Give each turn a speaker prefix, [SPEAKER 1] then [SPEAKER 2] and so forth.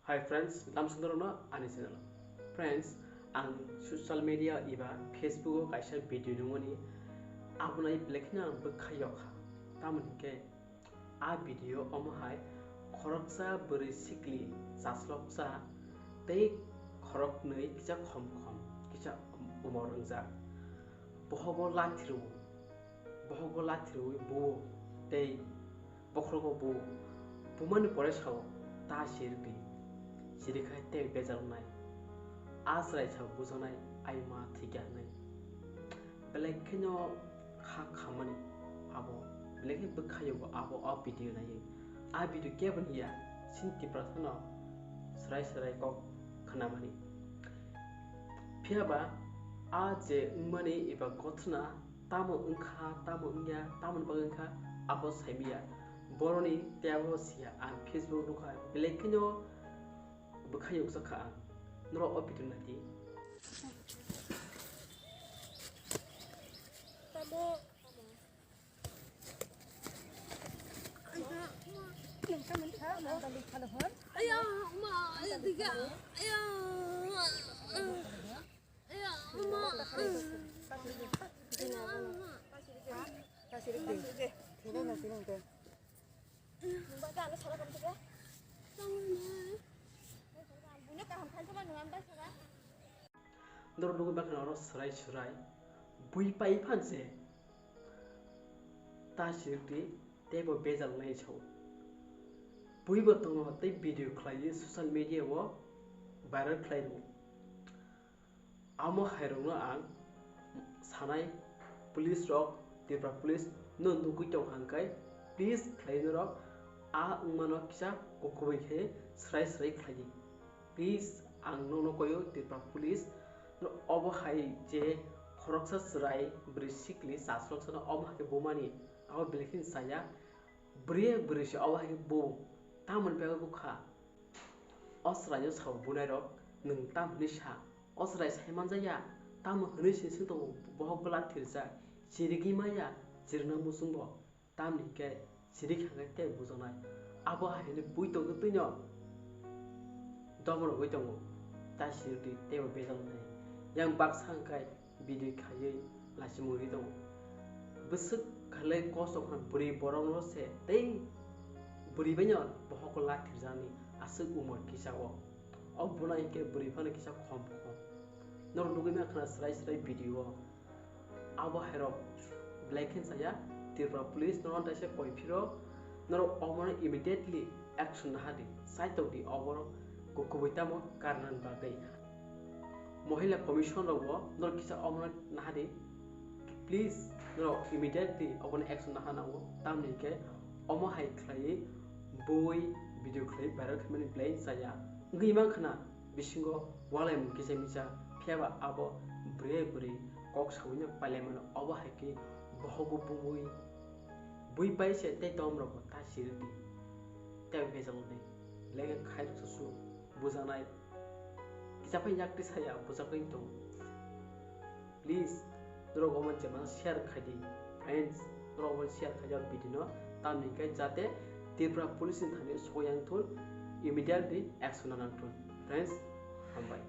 [SPEAKER 1] Hi friends, lamsundorno ani channel. Friends, ang social media iba Facebook kaisa video nungoni abunai blekna bkhayokha. Tamon ke a video omhai khoroksa bari sikli sasloksa tei khorok nei kisa khom kisa umorungja. Bohokgo Lathi bo tei Bohokgo bo bumani pore sao ta sirdi sirikai te bejalnai asrai chau bujonai aima thiganai belekino khamani abo belekhi bkhayo abo a video nai a video kebaniya sinti prasana srai kok khanamani phiaba a je mani iba gothna tamo ungkha tamo ungya tamo bagangkha abo saimiya boroni tiago sia an Facebook nukha belekino bkhayok sakha nro opportunity
[SPEAKER 2] Tamo Ayah, ma, tiga. Ayah, ma.
[SPEAKER 1] Nor bakna ro surai bui pai phanse ta sirti tebo bezal nai chho bui bo tongo te video khlai social media wo viral khlai ro amo hairong ang sanai police rock Tripurapolice no nugui tong hangkai please khlai no rok a ungmano kisa kubui khe srai khlai please ang no koyo Tripurapolice no obo hai je khoroksa srai brisikli sasloksa no obo hai bomani abo belekhin saya bri se obo hai bo tamon pega bukha osrai yo saw bunai rok nung tam ni sa osrai saiman jaya tam hne sin to Bohokgo Lathirja sirigi maya jirna musungbo tam ni ke sirik hangai te bujonai abo hai ni bui to gtuino domro bui tongo ta sirti tebo bezal nai yang baksangkai video khayai lasimuri dong besuk khalai koso khan buri borong ro se tei buri banyo Bohokgo Lathirjani asuk umor kisao ok bunai ke buri phane kisa khom nor lugina khana srai video abo hero black and saya Tripurapolice non ta se poifiro nor omor immediately action hadi site of the over kukuitamo karnan bagai Mohila Commission rogo nor kisa omor nahadi please no immediately upon action nahanago tamni ke omo hai khlai boy video khlai viral khamani play saya ngima khana bisingo walai mukise misa phiaba abo bri kok sawina parliament obo hai ke Bohokgo bui pai se te tom rogo ta sirti te bezal nei lega khai su bujanai kisapai yakti saya bujakai to please rogoman jema share khadi friends rogoman share khajar video tamni kai jate Tripurapolice thani soyang thul immediately action anantun friends hambai